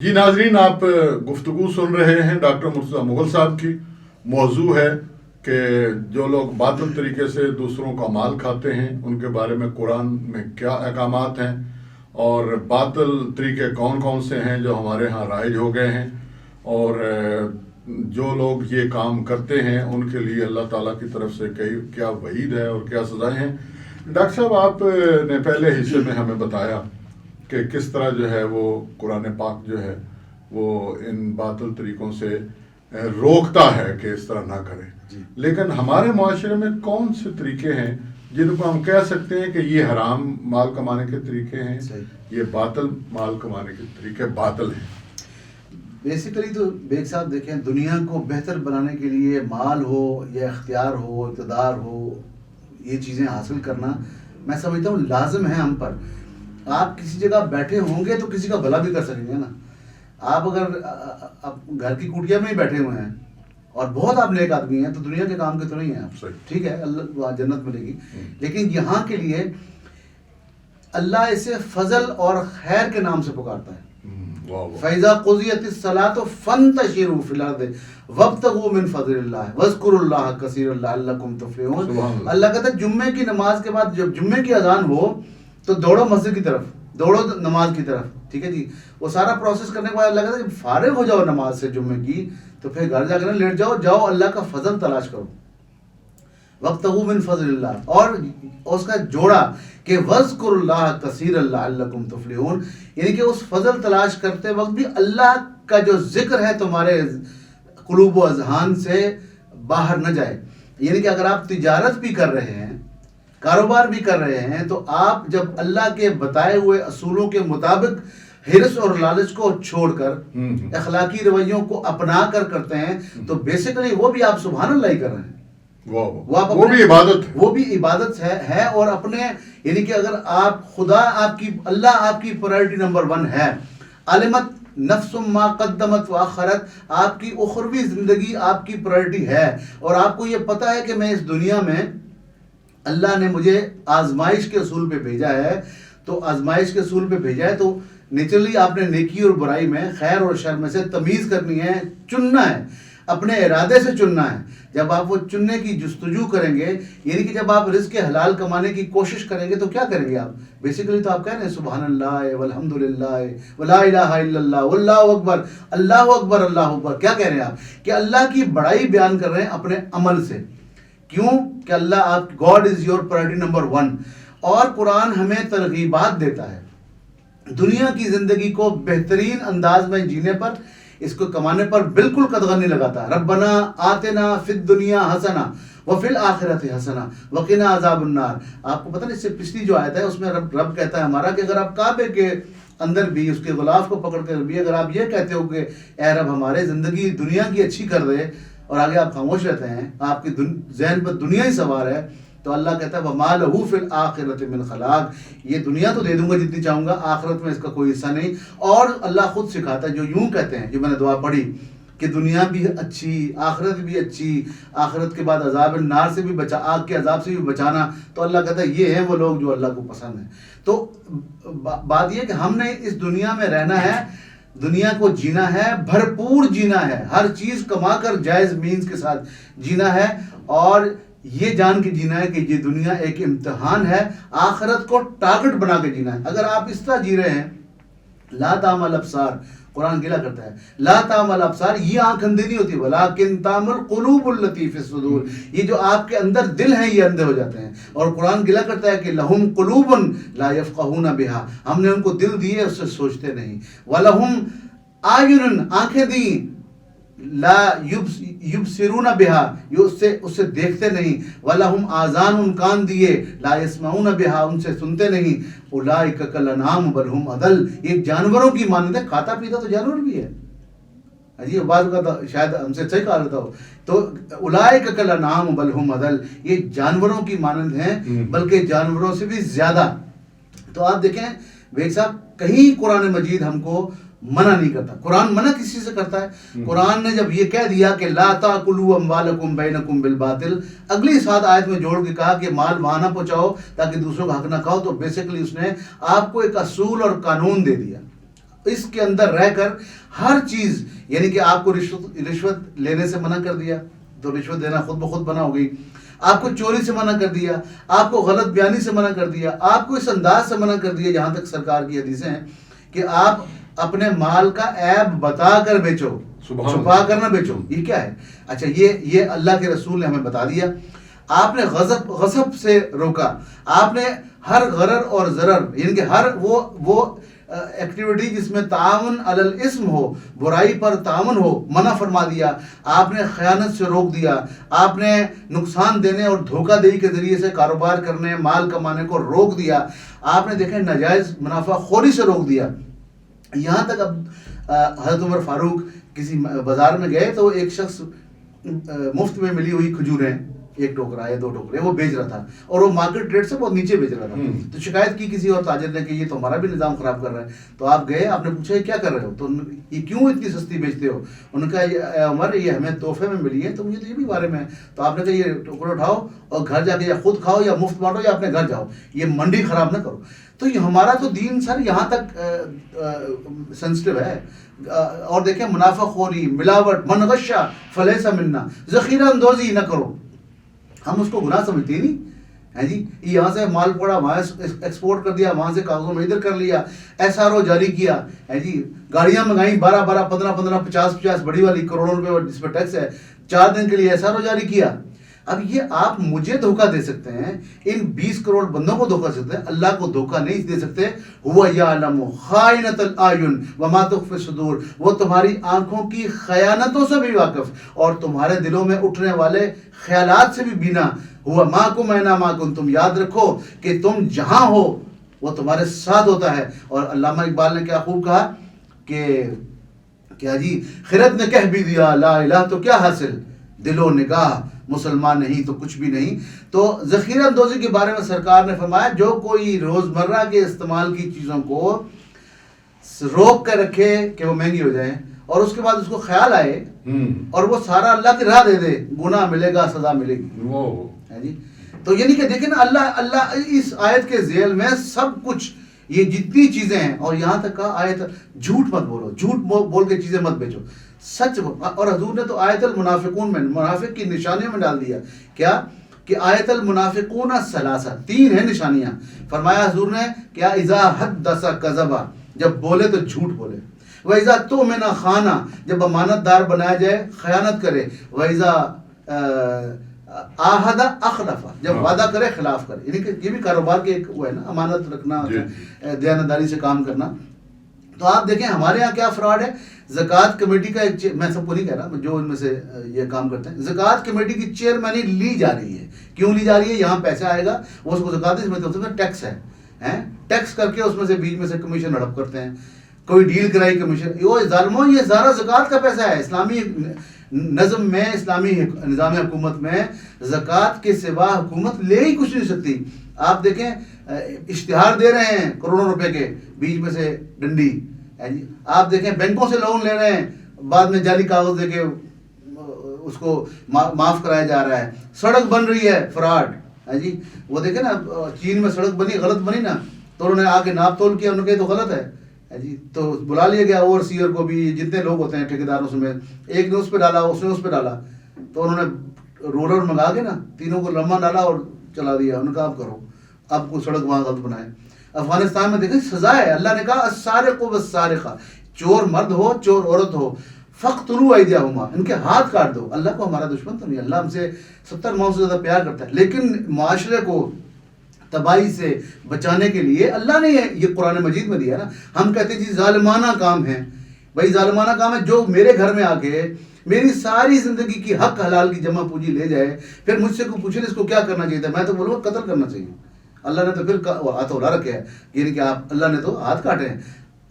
جی ناظرین، آپ گفتگو سن رہے ہیں ڈاکٹر مرتضیٰ مغل صاحب کی۔ موضوع ہے کہ جو لوگ باطل طریقے سے دوسروں کا مال کھاتے ہیں ان کے بارے میں قرآن میں کیا احکامات ہیں، اور باطل طریقے کون کون سے ہیں جو ہمارے ہاں رائج ہو گئے ہیں، اور جو لوگ یہ کام کرتے ہیں ان کے لیے اللہ تعالیٰ کی طرف سے کیا وعید ہے اور کیا سزائیں ہیں۔ ڈاکٹر صاحب، آپ نے پہلے حصے میں ہمیں بتایا کہ کس طرح جو ہے وہ قرآن پاک جو ہے وہ ان باطل طریقوں سے روکتا ہے کہ اس طرح نہ کریں، لیکن ہمارے معاشرے میں کون سے طریقے ہیں جن کو ہم کہہ سکتے ہیں کہ یہ حرام مال کمانے کے طریقے ہیں، یہ باطل مال کمانے کے طریقے باطل ہیں؟ بیسیکلی تو بیگ صاحب دیکھیں، دنیا کو بہتر بنانے کے لیے مال ہو یا اختیار ہو، اقتدار ہو، یہ چیزیں حاصل کرنا میں سمجھتا ہوں لازم ہے ہم پر۔ آپ کسی جگہ بیٹھے ہوں گے تو کسی کا بھلا بھی کر سکیں گے نا۔ آپ اگر گھر کی کوٹیا میں ہی بیٹھے ہوئے ہیں اور بہت آپ نیک آدمی ہیں تو دنیا کے کام کے تو نہیں ہیں آپ، ٹھیک ہے، اللہ جنت ملے گی، لیکن یہاں کے لیے اللہ اسے فضل اور خیر کے نام سے پکارتا ہے۔ فَإِذَا قُضِيَتِ الصَّلَاةُ فَانتَشِرُوا فِي الْأَرْضِ وَابْتَغُوا مِنْ فَضْلِ اللَّهِ وَاذْكُرُوا اللَّهَ كَثِيرًا لَعَلَّكُمْ تُفْلِحُونَ۔ اللہ کہتا ہے جمعے کی نماز کے بعد جب جمعے کی اذان ہو تو دوڑو مسجد کی طرف، دوڑو نماز کی طرف، ٹھیک ہے جی۔ وہ سارا پروسیس کرنے کے بعد اللہ کہتا ہے جب فارغ ہو جاؤ نماز سے جمعے کی تو پھر گھر جا کر لیٹ جاؤ اللہ کا فضل تلاش کرو، وَابْتَغُوا مِنْ فَضْلِ اللَّهِ، اور اس کا جوڑا کہ وَاذْكُرُوا اللَّهَ كَثِيرًا لَعَلَّكُمْ تُفْلِحُونَ، یعنی کہ اس فضل تلاش کرتے وقت بھی اللہ کا جو ذکر ہے تمہارے قلوب و اذہان سے باہر نہ جائے۔ یعنی کہ اگر آپ تجارت بھی کر رہے ہیں، کاروبار بھی کر رہے ہیں، تو آپ جب اللہ کے بتائے ہوئے اصولوں کے مطابق حرص اور لالچ کو چھوڑ کر اخلاقی رویوں کو اپنا کر کرتے ہیں تو بیسیکلی وہ بھی آپ سبحان اللہ ہی کر رہے ہیں، وہ بھی عبادت ہے، وہ بھی عبادت ہے۔ اور اپنے یعنی کہ اگر آپ خدا اللہ آپ کی پرائرٹی نمبر 1 ہے، علمت نفس ما قدمت واخرت، آپ کی اخروی زندگی آپ کی پرائرٹی ہے، اور آپ کو یہ پتہ ہے کہ میں اس دنیا میں اللہ نے مجھے آزمائش کے اصول پہ بھیجا ہے، تو آزمائش کے اصول پہ بھیجا ہے تو نیچرلی آپ نے نیکی اور برائی میں، خیر اور شر میں سے تمیز کرنی ہے، چننا ہے، اپنے ارادے سے چننا ہے۔ جب آپ وہ چننے کی جستجو کریں گے، یعنی کہ جب آپ رزق حلال کمانے کی کوشش کریں گے تو کیا کریں گے آپ؟ بیسیکلی تو آپ کہہ رہے ہیں سبحان اللہ والحمدللہ ولا الہ الا اللہ واللہ اکبر، اللہ اکبر اللہ اکبر۔ کیا کہہ رہے ہیں آپ؟ کہ اللہ کی بڑائی بیان کر رہے ہیں اپنے عمل سے۔ کیوں؟ کہ اللہ God is your priority number 1۔ اور قرآن ہمیں ترغیبات دیتا ہے دنیا کی زندگی کو بہترین انداز میں جینے پر، اس کو کمانے پر بالکل قدغن نہیں لگاتا۔ ربنا آتنا فی الدنیا حسنہ وفی الآخرۃ حسنہ وقنا عذاب النار۔ آپ کو پتہ نہیں، اس سے پچھلی جو آیت ہے اس میں رب کہتا ہے ہمارا کہ اگر آپ کعبے کے اندر بھی اس کے غلاف کو پکڑ کر بھی اگر آپ یہ کہتے ہو کہ اے رب ہمارے زندگی دنیا کی اچھی کر دے، اور آگے آپ خاموش رہتے ہیں، آپ کی ذہن پر دنیا ہی سوار ہے، تو اللہ کہتا ہے وَمَا لَهُ فِي الْآخِرَةِ مِنْ خَلَاقٍ، یہ دنیا تو دے دوں گا جتنی چاہوں گا، آخرت میں اس کا کوئی حصہ نہیں۔ اور اللہ خود سکھاتا ہے، جو یوں کہتے ہیں، جو میں نے دعا پڑھی کہ دنیا بھی اچھی، آخرت بھی اچھی، آخرت کے بعد عذاب النار سے بھی آگ کے عذاب سے بھی بچانا، تو اللہ کہتا ہے یہ ہیں وہ لوگ جو اللہ کو پسند ہیں۔ تو بات یہ کہ ہم نے اس دنیا میں رہنا ہے، دنیا کو جینا ہے، بھرپور جینا ہے، ہر چیز کما کر جائز مینز کے ساتھ جینا ہے، اور یہ جان کے جینا ہے کہ یہ دنیا ایک امتحان ہے، آخرت کو ٹارگٹ بنا کے جینا ہے۔ اگر آپ اس طرح جی رہے ہیں، لا تعمل ابصار، قرآن گلا کرتا ہے لا تعمل ابصار، یہ آنکھ اندھی نہیں ہوتی، ولکن تعمل قلوب التی فی الصدور، یہ جو آپ کے اندر دل ہیں یہ اندھے ہو جاتے ہیں۔ اور قرآن گلا کرتا ہے کہ لہم قلوب لا یفقہون بہا، ہم نے ان کو دل دیے اس سے سوچتے نہیں، ولہم اعین، آنکھیں دیں، لا یبصرون بہا، یہ اس سے دیکھتے نہیں، ولہم آذان، کان دیے، لا یسمعون بہا، ان سے سنتے نہیں، اولئک کالانعام بل ہم اضل، یہ جانوروں کی مانند ہے، کھاتا پیتا تو جانور بھی ہے جی، بعض کا شاید ہم سے صحیح کہا رہتا ہو، تو اولئک کالانعام بل ہم اضل، یہ جانوروں کی مانند ہیں بلکہ جانوروں سے بھی زیادہ۔ تو آپ دیکھیں بیگ صاحب، کہیں قرآن مجید ہم کو منع نہیں کرتا۔ قرآن منع کس چیز سے کرتا ہے؟ قرآن نے جب یہ کہہ دیا کہ لا تاکلوا اموالکم بینکم بالباطل، اگلی 7 آیت میں جوڑ کے کہا کہ مال وہاں نہ پہنچاؤ تاکہ دوسروں کا حق نہ کھاؤ، تو بیسیکلی اس نے آپ کو ایک اصول اور قانون دے دیا۔ اس کے اندر رہ کر ہر چیز، یعنی کہ آپ کو رشوت لینے سے منع کر دیا تو رشوت دینا خود بخود منع ہو گئی، آپ کو چوری سے منع کر دیا، آپ کو غلط بیانی سے منع کر دیا، آپ کو اس انداز سے منع کر دیا، جہاں تک سرکار کی حدیثیں ہیں کہ آپ اپنے مال کا عیب بتا کر بیچو، چھپا کر نہ بیچو. یہ کیا ہے؟ اچھا یہ اللہ کے رسول نے ہمیں بتا دیا. آپ نے غصب سے روکا، آپ نے ہر غرر اور ضرر، یعنی کہ ہر وہ ایکٹیویٹی جس میں تعاون علی الاسم ہو، برائی پر تعاون ہو، منع فرما دیا. آپ نے خیانت سے روک دیا، آپ نے نقصان دینے اور دھوکہ دہی کے ذریعے سے کاروبار کرنے، مال کمانے کو روک دیا. آپ نے دیکھیں ناجائز منافع خوری سے روک دیا. یہاں تک اب حضرت عمر فاروق کسی بازار میں گئے تو ایک شخص مفت میں ملی ہوئی کھجوریں، ایک ٹوکرا یا 2 ٹوکرے وہ بیچ رہا تھا، اور وہ مارکیٹ ریٹ سے بہت نیچے بیچ رہا تھا. تو شکایت کی کسی اور تاجر نے کہ یہ تو ہمارا بھی نظام خراب کر رہا ہے. تو آپ گئے، آپ نے پوچھا یہ کیا کر رہے ہو، تو یہ کیوں اتنی سستی بیچتے ہو؟ انہوں نے کہا اے عمر یہ ہمیں تحفے میں ملی ہے، تو مجھے تو یہ بھی بارے میں ہے. تو آپ نے کہا یہ ٹوکرا اٹھاؤ اور گھر جا کے یا خود کھاؤ یا مفت بانٹو یا اپنے گھر جاؤ، یہ منڈی خراب نہ کرو. تو یہ ہمارا تو دین سر یہاں تک سینسٹیو ہے. اور دیکھیں منافع خوری، ملاوٹ، من غشا فلیس منا، ذخیرہ اندوزی نہ کرو. ہم اس کو گناہ سمجھتے ہی نہیں ہے جی. یہاں سے مال پڑا وہاں ایکسپورٹ کر دیا، وہاں سے کاغذوں میں ادھر کر لیا، ایس آر او جاری کیا ہے جی. گاڑیاں منگائیں 12 15 50 بڑی والی کروڑوں روپے جس پہ ٹیکس ہے، 4 دن کے لیے ایس آر او جاری کیا. اب یہ آپ مجھے دھوکہ دے سکتے ہیں، ان 20 کروڑ بندوں کو دھوکہ دے سکتے ہیں، اللہ کو دھوکہ نہیں دے سکتے. هو یعلم خائنۃ الاعین وما تخفی الصدور، وہ تمہاری آنکھوں کی خیانتوں سے بھی واقف اور تمہارے دلوں میں اٹھنے والے خیالات سے بھی بینا. ہوا معکم اینما کنتم، یاد رکھو کہ تم جہاں ہو وہ تمہارے ساتھ ہوتا ہے. اور علامہ اقبال نے کیا خوب کہا کہ کیا جی، خرد نے کہہ بھی دیا لا الہ تو کیا حاصل، دل و نگاہ مسلمان نہیں تو کچھ بھی نہیں. تو ذخیرہ اندوزی کے بارے میں سرکار نے فرمایا جو کوئی روزمرہ کے استعمال کی چیزوں کو روک کر رکھے کہ وہ مہنگی ہو جائیں اور اس کے بعد اس کو خیال آئے اور وہ سارا اللہ کی راہ دے دے، گناہ ملے گا، سزا ملے گی ہے جی. تو یعنی کہ دیکھیں نا اللہ اس آیت کے ذیل میں سب کچھ، یہ جتنی چیزیں ہیں، اور یہاں تک کہا آیت جھوٹ مت بولو، جھوٹ بول کے چیزیں مت بیچو، سچ. اور حضور نے تو آیت المنافقون میں منافق کی نشانیوں میں ڈال دیا کیا کہ آیت المنافقون ثلاثہ، 3 ہیں نشانیاں. فرمایا حضور نے کیا، اذا حدث کذب، جب بولے تو جھوٹ بولے، وَإِذَا تُؤْمِنَ خَانَ، جب امانت دار بنایا جائے خیانت کرے، وَإِذَا آہد اخلف، جب وعدہ کرے خلاف کرے. یعنی کہ یہ بھی کاروبار کے ایک وہ ہے نا، امانت رکھنا، دیانتداری سے کام کرنا. تو آپ دیکھیں ہمارے ہاں کیا فراڈ ہے. زکوٰۃ کمیٹی کا ایک، میں سب کو نہیں کہہ رہا، جو ان میں سے یہ کام کرتے ہیں، زکوٰۃ کمیٹی کی چیئرمینی لی جا رہی ہے. کیوں لی جا رہی ہے؟ یہاں پیسہ آئے گا، وہ اس کو زکوٰۃ نہیں سمجھتے، ٹیکس ہے، ٹیکس کر کے اس میں سے بیچ میں سے کمیشن ہڑپ کرتے ہیں. کوئی ڈیل کرائی کمیشن، وہ ظالموں یہ سارا زکوٰۃ کا پیسہ ہے. اسلامی نظم میں، اسلامی نظام حکومت میں زکوٰۃ کے سوا حکومت لے ہی کچھ نہیں سکتی. آپ دیکھیں اشتہار دے رہے ہیں کروڑوں روپے کے، بیچ میں سے ڈنڈی ہے جی. آپ دیکھیں بینکوں سے لون لے رہے ہیں، بعد میں جعلی کاغذ دے کے اس کو معاف کرایا جا رہا ہے. سڑک بن رہی ہے، فراڈ ہے جی. وہ دیکھیں نا چین میں سڑک بنی، غلط بنی نا، تو انہوں نے آ کے ناپ تول کیا، انہوں نے کہا تو غلط ہے جی. تو بلا لیا گیا اوور سیئر کو بھی، جتنے لوگ ہوتے ہیں ٹھیکیداروں سمیت، ایک نے اس پہ ڈالا، اس نے اس پہ ڈالا، تو انہوں نے رولر منگا کے نا تینوں کو لمبا ڈالا اور چلا دیا. انہوں نے کہا آپ کرو، اب کو سڑک وہاں غلط بنائے. افغانستان میں دیکھیں سزا ہے، اللہ نے کہا السارق والسارقہ، چور مرد ہو چور عورت ہو، فاقتلوا ایدیہما، ان کے ہاتھ کاٹ دو. اللہ کو ہمارا دشمن تو نہیں، اللہ ہم سے 70 ماؤں سے زیادہ پیار کرتا ہے، لیکن معاشرے کو تباہی سے بچانے کے لیے اللہ نے یہ قرآن مجید میں دیا نا. ہم کہتے ہیں جی ظالمانہ کام ہے، بھائی ظالمانہ کام ہے جو میرے گھر میں آ کے میری ساری زندگی کی حق حلال کی جمع پوجی لے جائے، پھر مجھ سے کوئی پوچھے اس کو کیا کرنا چاہیے تھا، میں تو بولوں گا قتل کرنا چاہیے. اللہ نے تو پھر ہاتھ اڑا رکھے ہے، یعنی کہ آپ اللہ نے تو ہاتھ کاٹے ہیں.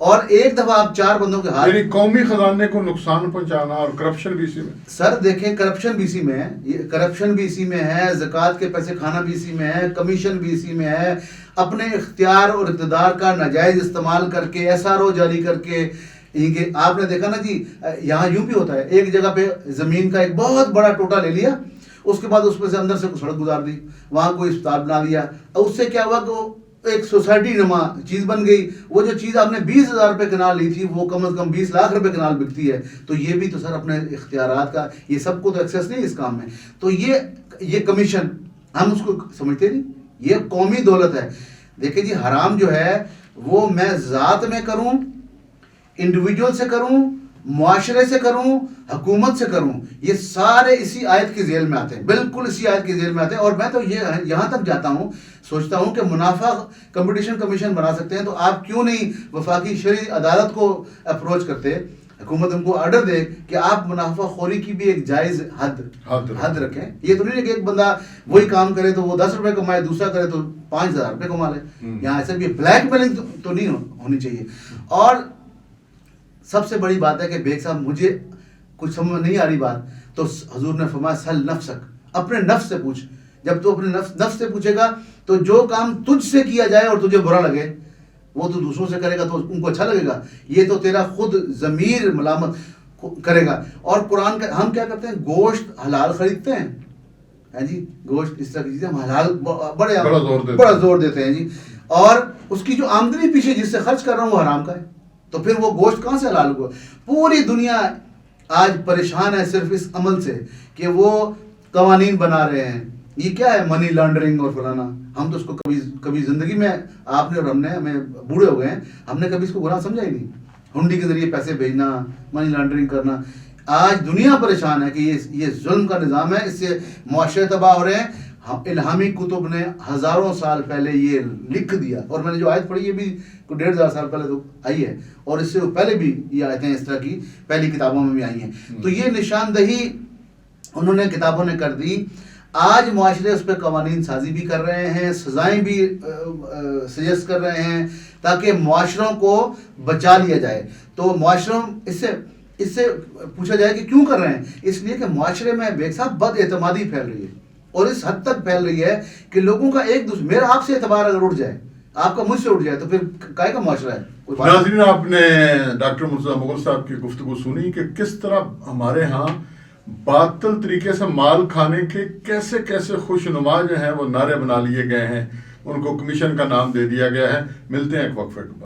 اور ایک دفعہ آپ 4 بندوں کے ہاتھ، یعنی قومی خزانے کو نقصان پہنچانا، اور کرپشن بھی اسی میں. سر دیکھیں کرپشن بھی اسی میں ہے، کرپشن بھی اسی میں ہے، زکوٰۃ کے پیسے کھانا بھی اسی میں ہے، کمیشن بھی اسی میں ہے، اپنے اختیار اور اقتدار کا ناجائز استعمال کر کے، ایس آر او جاری کر کے. کہ آپ نے دیکھا نا جی، یہاں یوں بھی ہوتا ہے، ایک جگہ پہ زمین کا ایک بہت بڑا ٹوٹا لے لیا، اس کے بعد اس میں سے اندر سے سڑک گزار دی، وہاں کوئی اسپتال بنا دیا. اس سے کیا ہوا کہ ایک سوسائٹی نما چیز بن گئی. وہ جو چیز آپ نے 20,000 روپے کنال لی تھی وہ کم از کم 20 لاکھ روپے کنال بکتی ہے. تو یہ بھی تو سر اپنے اختیارات کا, یہ سب کو تو ایکسیس نہیں اس کام میں. تو یہ کمیشن ہم اس کو سمجھتے نہیں, یہ قومی دولت ہے. دیکھیں جی, حرام جو ہے وہ میں ذات میں کروں, انڈیویجول سے کروں, معاشرے سے کروں, حکومت سے کروں, یہ سارے اسی آیت کی ذیل میں آتے ہیں, بالکل اسی آیت کی ذیل میں آتے ہیں. اور میں تو یہ یہاں تک جاتا ہوں, سوچتا ہوں کہ منافع کمپٹیشن کمیشن بنا سکتے ہیں, تو آپ کیوں نہیں وفاقی شرعی عدالت کو اپروچ کرتے, حکومت ان کو آرڈر دے کہ آپ منافع خوری کی بھی ایک جائز حد رکھیں. یہ تو نہیں ہے کہ ایک بندہ وہی کام کرے تو وہ 10 روپے کمائے, دوسرا کرے تو 5,000 روپے کما لے. یہاں ایسا بھی بلیک میلنگ تو نہیں ہونی چاہیے. اور سب سے بڑی بات ہے کہ بیگ صاحب مجھے کچھ سمجھ نہیں آ رہی بات, تو حضور نے فرمایا سل نفسک, اپنے نفس سے پوچھ. جب تو اپنے نفس سے پوچھے گا تو جو کام تجھ سے کیا جائے اور تجھے برا لگے وہ تو دوسروں سے کرے گا تو ان کو اچھا لگے گا. یہ تو تیرا خود ضمیر ملامت کرے گا. اور قرآن کا ہم کیا کرتے ہیں, گوشت حلال خریدتے ہیں جی, گوشت اس طرح کی چیزیں ہم حلال بڑا زور دیتے ہیں جی, اور اس کی جو آمدنی پیچھے جس سے خرچ کر رہا ہوں وہ حرام کا ہے, تو پھر وہ گوشت کہاں سے حلال ہوا؟ پوری دنیا آج پریشان ہے صرف اس عمل سے کہ وہ قوانین بنا رہے ہیں. یہ کیا ہے منی لانڈرنگ اور فلانا, ہم تو اس کو کبھی زندگی میں, آپ نے اور ہم نے, ہمیں بوڑھے ہو گئے ہیں, ہم نے کبھی اس کو گناہ سمجھا ہی نہیں. ہنڈی کے ذریعے پیسے بھیجنا, منی لانڈرنگ کرنا, آج دنیا پریشان ہے کہ یہ ظلم کا نظام ہے, اس سے معاشرے تباہ ہو رہے ہیں. الہامی کتب نے ہزاروں سال پہلے یہ لکھ دیا, اور میں نے جو آیت پڑھی یہ بھی 1,500 سال پہلے تو آئی ہے, اور اس سے پہلے بھی یہ آیتیں اس طرح کی پہلی کتابوں میں بھی آئی ہیں. تو یہ نشاندہی انہوں نے کتابوں نے کر دی. آج معاشرے اس پہ قوانین سازی بھی کر رہے ہیں, سزائیں بھی سجیسٹ کر رہے ہیں تاکہ معاشروں کو بچا لیا جائے. تو معاشروں اس سے پوچھا جائے کہ کیوں کر رہے ہیں, اس لیے کہ معاشرے میں بیگ صاحب بد اعتمادی پھیل رہی ہے, اور اس حد تک پھیل رہی ہے کہ لوگوں کا ایک دوسرے, میرا آپ سے اعتبار اگر اٹھ جائے, آپ کا مجھ سے اٹھ جائے, تو پھر کائے کا معاشرہ ہے. ناظرین, آپ نے ڈاکٹر مرتضیٰ مغل صاحب کی گفتگو سنی کہ کس طرح ہمارے ہاں باطل طریقے سے مال کھانے کے کیسے کیسے خوش نما جو ہیں وہ نعرے بنا لیے گئے ہیں, ان کو کمیشن کا نام دے دیا گیا ہے. ملتے ہیں ایک وقفے کے بعد.